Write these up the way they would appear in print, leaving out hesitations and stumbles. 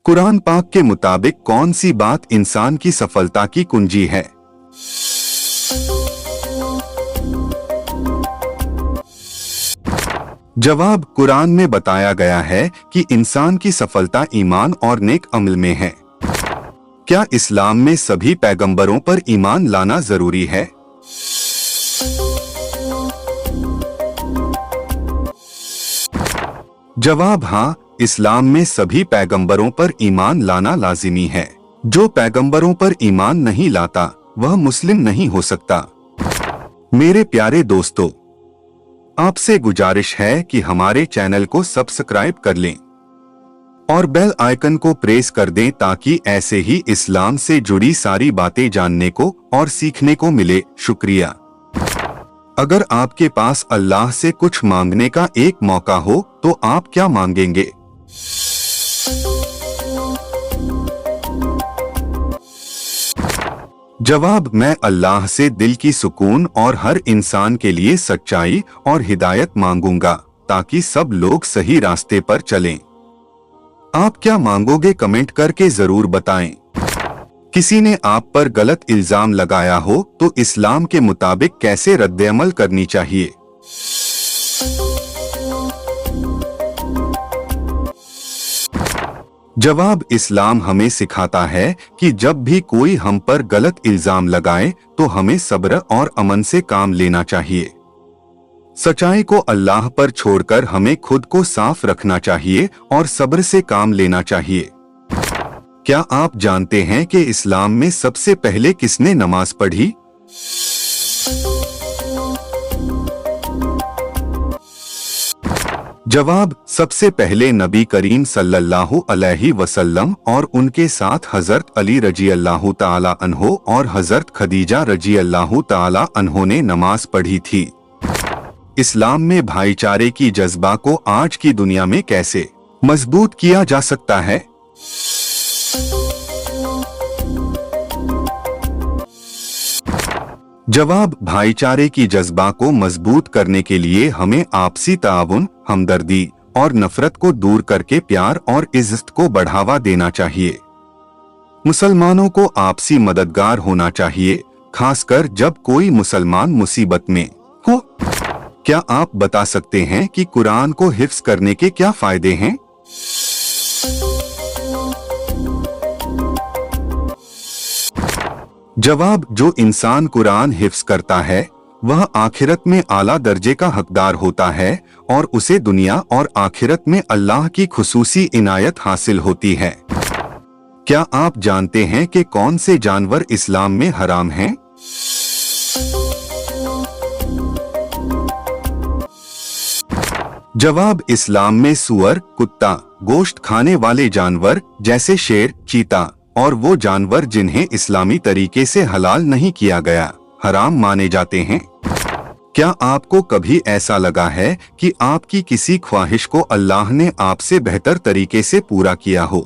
कुरान पाक के मुताबिक कौन सी बात इंसान की सफलता की कुंजी है? जवाब, कुरान में बताया गया है कि इंसान की सफलता ईमान और नेक अमल में है। क्या इस्लाम में सभी पैगंबरों पर ईमान लाना जरूरी है? जवाब, हाँ, इस्लाम में सभी पैगंबरों पर ईमान लाना लाजिमी है। जो पैगंबरों पर ईमान नहीं लाता वह मुस्लिम नहीं हो सकता। मेरे प्यारे दोस्तों, आपसे गुजारिश है कि हमारे चैनल को सब्सक्राइब कर लें और बेल आइकन को प्रेस कर दें ताकि ऐसे ही इस्लाम से जुड़ी सारी बातें जानने को और सीखने को मिले। शुक्रिया। अगर आपके पास अल्लाह से कुछ मांगने का एक मौका हो तो आप क्या मांगेंगे? जवाब, मैं अल्लाह से दिल की सुकून और हर इंसान के लिए सच्चाई और हिदायत मांगूंगा ताकि सब लोग सही रास्ते पर चलें। आप क्या मांगोगे? कमेंट करके जरूर बताएं। किसी ने आप पर गलत इल्जाम लगाया हो तो इस्लाम के मुताबिक कैसे रद्द-ए-अमल करनी चाहिए? जवाब, इस्लाम हमें सिखाता है कि जब भी कोई हम पर गलत इल्जाम लगाए तो हमें सब्र और अमन से काम लेना चाहिए। सच्चाई को अल्लाह पर छोड़कर हमें खुद को साफ रखना चाहिए और सब्र से काम लेना चाहिए। क्या आप जानते हैं कि इस्लाम में सबसे पहले किसने नमाज पढ़ी? जवाब, सबसे पहले नबी करीम सल्लल्लाहु अलैहि वसल्लम और उनके साथ हजरत अली रजी अल्लाह ताला अन्हो और हजरत खदीजा रजी अल्लाह ताला अन्हो ने नमाज पढ़ी थी। इस्लाम में भाईचारे की जज्बा को आज की दुनिया में कैसे मजबूत किया जा सकता है? जवाब, भाईचारे की जज्बा को मजबूत करने के लिए हमें आपसी ताउन, हमदर्दी और नफरत को दूर करके प्यार और इज्जत को बढ़ावा देना चाहिए। मुसलमानों को आपसी मददगार होना चाहिए, खासकर जब कोई मुसलमान मुसीबत में हो। क्या आप बता सकते हैं कि कुरान को हिफ्ज करने के क्या फायदे हैं? जवाब, जो इंसान कुरान हिफ्ज करता है वह आखिरत में आला दर्जे का हकदार होता है और उसे दुनिया और आखिरत में अल्लाह की खुसूसी इनायत हासिल होती है। क्या आप जानते हैं कि कौन से जानवर इस्लाम में हराम हैं? जवाब, इस्लाम में सूअर, कुत्ता, गोश्त खाने वाले जानवर जैसे शेर, चीता और वो जानवर जिन्हें इस्लामी तरीके से हलाल नहीं किया गया हराम माने जाते हैं। क्या आपको कभी ऐसा लगा है कि आपकी किसी ख्वाहिश को अल्लाह ने आपसे बेहतर तरीके से पूरा किया हो?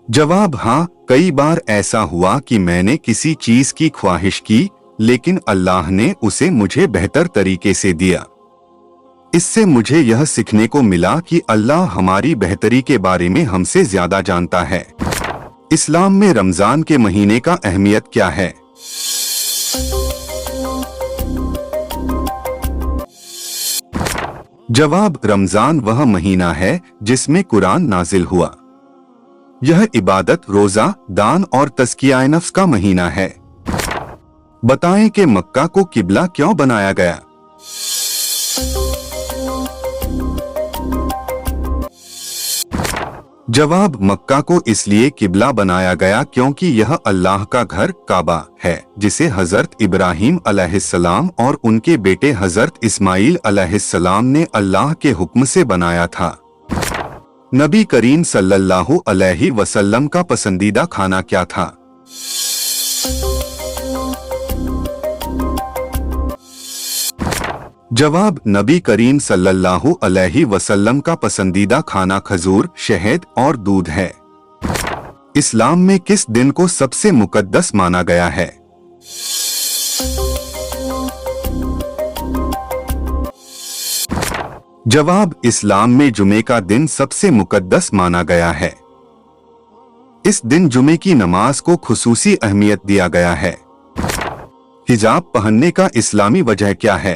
जवाब, हाँ, कई बार ऐसा हुआ कि मैंने किसी चीज की ख्वाहिश की लेकिन अल्लाह ने उसे मुझे बेहतर तरीके से दिया। इससे मुझे यह सीखने को मिला कि अल्लाह हमारी बेहतरी के बारे में हमसे ज्यादा जानता है। इस्लाम में रमजान के महीने का अहमियत क्या है? जवाब, रमजान वह महीना है जिसमें कुरान नाजिल हुआ। यह इबादत, रोजा, दान और तज़किया नफ्स का महीना है। बताएं कि मक्का को किबला क्यों बनाया गया? जवाब, मक्का को इसलिए किबला बनाया गया क्योंकि यह अल्लाह का घर काबा है जिसे हजरत इब्राहीम अलैहिस्सलाम और उनके बेटे हजरत इस्माइल अलैहिस्सलाम ने अल्लाह के हुक्म से बनाया था। नबी करीम सल्लल्लाहु अलैहि वसल्लम का पसंदीदा खाना क्या था? जवाब, नबी करीम सल्लल्लाहु अलैहि वसल्लम का पसंदीदा खाना खजूर, शहद और दूध है। इस्लाम में किस दिन को सबसे मुकद्दस माना गया है? जवाब, इस्लाम में जुमे का दिन सबसे मुकद्दस माना गया है। इस दिन जुमे की नमाज को खुसूसी अहमियत दिया गया है। हिजाब पहनने का इस्लामी वजह क्या है?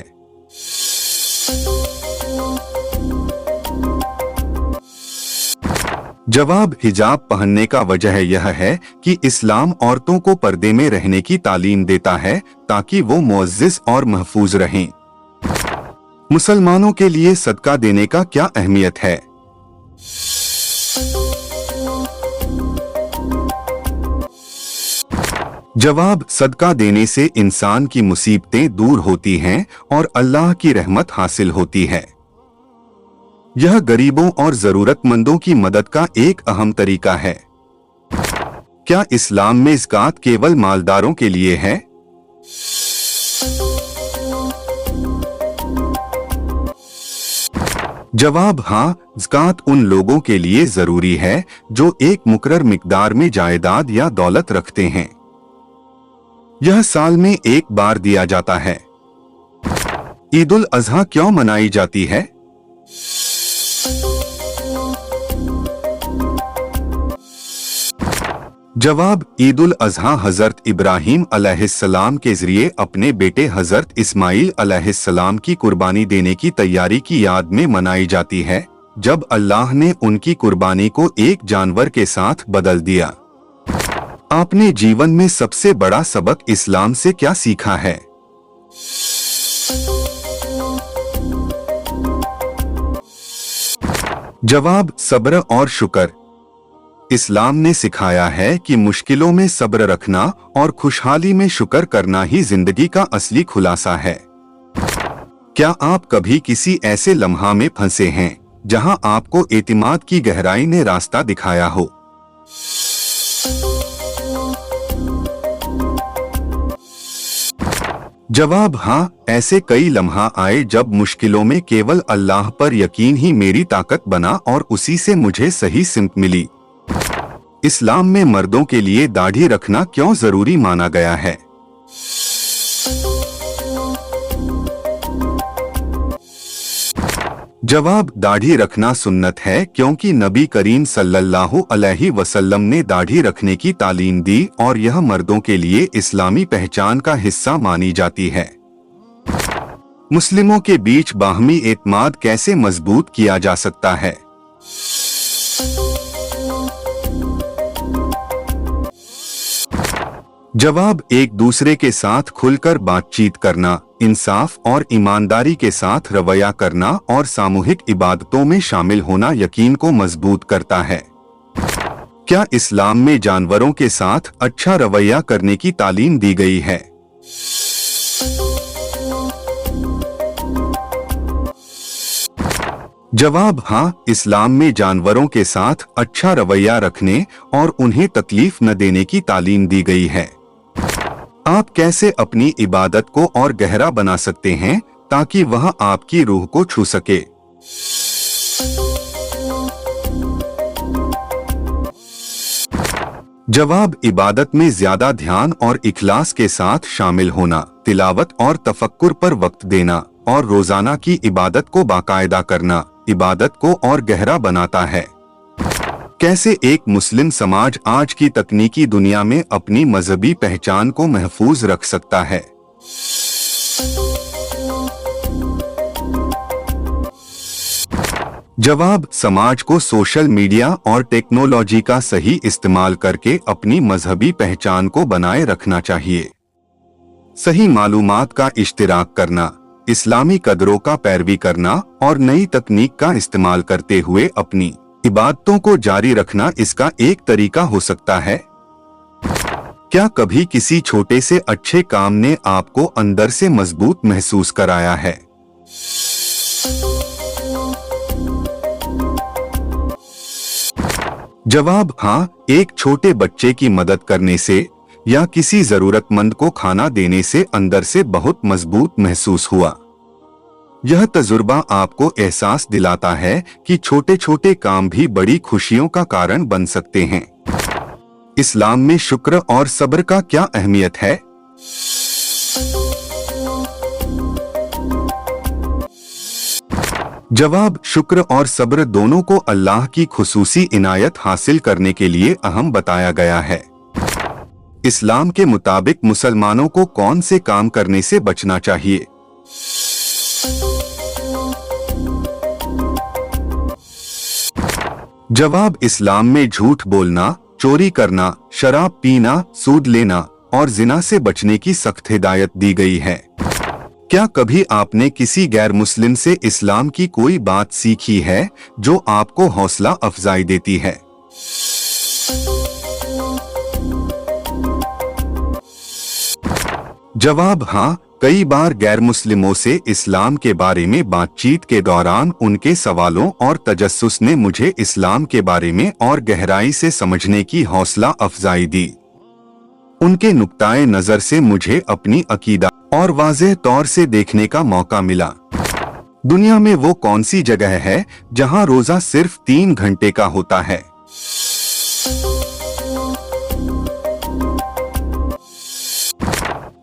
जवाब, हिजाब पहनने का वजह यह है कि इस्लाम औरतों को पर्दे में रहने की तालीम देता है ताकि वो मुअज़्ज़ज़ और महफूज रहें। मुसलमानों के लिए सदका देने का क्या अहमियत है? जवाब, सदका देने से इंसान की मुसीबतें दूर होती हैं और अल्लाह की रहमत हासिल होती है। यह गरीबों और जरूरतमंदों की मदद का एक अहम तरीका है। क्या इस्लाम में ज़कात केवल मालदारों के लिए है? जवाब, हाँ, ज़कात उन लोगों के लिए जरूरी है जो एक मुकर्रर मिकदार में जायदाद या दौलत रखते हैं। यह साल में एक बार दिया जाता है। ईद उल अज़हा क्यों मनाई जाती है? जवाब, ईद उल अज़हा हजरत इब्राहीम अलैहिस्सलाम के जरिए अपने बेटे हजरत इस्माइल अलैहिस्सलाम की कुर्बानी देने की तैयारी की याद में मनाई जाती है, जब अल्लाह ने उनकी कुर्बानी को एक जानवर के साथ बदल दिया। आपने जीवन में सबसे बड़ा सबक इस्लाम से क्या सीखा है? जवाब, सब्र और शुक्र। इस्लाम ने सिखाया है कि मुश्किलों में सब्र रखना और खुशहाली में शुक्र करना ही जिंदगी का असली खुलासा है। क्या आप कभी किसी ऐसे लम्हा में फंसे हैं जहां आपको एतिमाद की गहराई ने रास्ता दिखाया हो? जवाब, हाँ, ऐसे कई लम्हा आए जब मुश्किलों में केवल अल्लाह पर यकीन ही मेरी ताकत बना और उसी से मुझे सही सिमत मिली। इस्लाम में मर्दों के लिए दाढ़ी रखना क्यों जरूरी माना गया है? जवाब, दाढ़ी रखना सुन्नत है क्योंकि नबी करीम सल्लल्लाहु अलैहि वसल्लम ने दाढ़ी रखने की तालीम दी और यह मर्दों के लिए इस्लामी पहचान का हिस्सा मानी जाती है। मुस्लिमों के बीच बाहमी एतमाद कैसे मजबूत किया जा सकता है? जवाब, एक दूसरे के साथ खुलकर बातचीत करना, इंसाफ और ईमानदारी के साथ रवैया करना और सामूहिक इबादतों में शामिल होना यकीन को मजबूत करता है। क्या इस्लाम में जानवरों के साथ अच्छा रवैया करने की तालीम दी गई है? जवाब, हाँ, इस्लाम में जानवरों के साथ अच्छा रवैया रखने और उन्हें तकलीफ न देने की तालीम दी गई है। आप कैसे अपनी इबादत को और गहरा बना सकते हैं ताकि वह आपकी रूह को छू सके? जवाब, इबादत में ज्यादा ध्यान और इखलास के साथ शामिल होना, तिलावत और तफक्कुर पर वक्त देना और रोजाना की इबादत को बाकायदा करना इबादत को और गहरा बनाता है। कैसे एक मुस्लिम समाज आज की तकनीकी दुनिया में अपनी मजहबी पहचान को महफूज रख सकता है? जवाब, समाज को सोशल मीडिया और टेक्नोलॉजी का सही इस्तेमाल करके अपनी मजहबी पहचान को बनाए रखना चाहिए। सही मालूमात का इश्तिराक करना, इस्लामी कदरों का पैरवी करना और नई तकनीक का इस्तेमाल करते हुए अपनी इबादतों को जारी रखना इसका एक तरीका हो सकता है। क्या कभी किसी छोटे से अच्छे काम ने आपको अंदर से मजबूत महसूस कराया है? जवाब, हाँ, एक छोटे बच्चे की मदद करने से या किसी जरूरतमंद को खाना देने से अंदर से बहुत मजबूत महसूस हुआ। यह तजुर्बा आपको एहसास दिलाता है कि छोटे छोटे काम भी बड़ी खुशियों का कारण बन सकते हैं। इस्लाम में शुक्र और सब्र का क्या अहमियत है? जवाब, शुक्र और सब्र दोनों को अल्लाह की खुसूसी इनायत हासिल करने के लिए अहम बताया गया है। इस्लाम के मुताबिक मुसलमानों को कौन से काम करने से बचना चाहिए? जवाब, इस्लाम में झूठ बोलना, चोरी करना, शराब पीना, सूद लेना और जिना से बचने की सख्त हिदायत दी गई है। क्या कभी आपने किसी गैर मुस्लिम से इस्लाम की कोई बात सीखी है जो आपको हौसला अफजाई देती है? जवाब, हाँ, कई बार गैर मुस्लिमों से इस्लाम के बारे में बातचीत के दौरान उनके सवालों और तजस्सुस ने मुझे इस्लाम के बारे में और गहराई से समझने की हौसला अफजाई दी। उनके नुक्ताए नजर से मुझे अपनी अकीदा और वाज़ेह तौर से देखने का मौका मिला। दुनिया में वो कौन सी जगह है जहां रोजा सिर्फ 3 घंटे का होता है?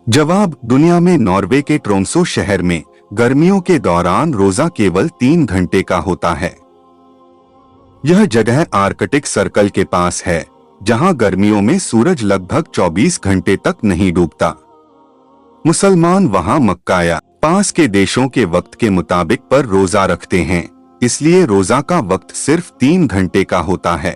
जवाब, दुनिया में नॉर्वे के ट्रोमसो शहर में गर्मियों के दौरान रोजा केवल 3 घंटे का होता है। यह जगह आर्कटिक सर्कल के पास है, जहां गर्मियों में सूरज लगभग 24 घंटे तक नहीं डूबता। मुसलमान वहां मक्का या पास के देशों के वक्त के मुताबिक पर रोजा रखते हैं, इसलिए रोजा का वक्त सिर्फ 3 घंटे का होता है।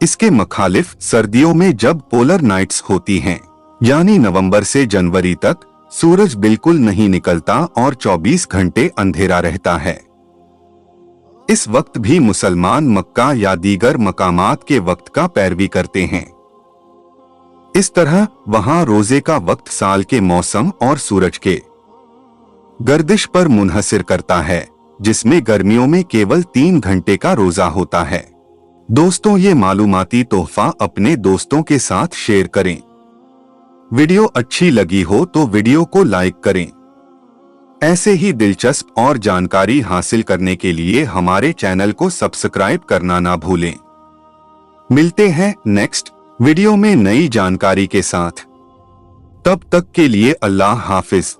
इसके मुखालिफ सर्दियों में जब पोलर नाइट्स होती हैं, यानी नवंबर से जनवरी तक, सूरज बिल्कुल नहीं निकलता और 24 घंटे अंधेरा रहता है। इस वक्त भी मुसलमान मक्का या दीगर मकामात के वक्त का पैरवी करते हैं। इस तरह वहां रोजे का वक्त साल के मौसम और सूरज के गर्दिश पर मुनहसिर करता है, जिसमें गर्मियों में केवल 3 घंटे का रोजा होता है। दोस्तों, ये मालूमाती तोहफा अपने दोस्तों के साथ शेयर करें। वीडियो अच्छी लगी हो तो वीडियो को लाइक करें। ऐसे ही दिलचस्प और जानकारी हासिल करने के लिए हमारे चैनल को सब्सक्राइब करना ना भूलें। मिलते हैं नेक्स्ट वीडियो में नई जानकारी के साथ। तब तक के लिए अल्लाह हाफिज।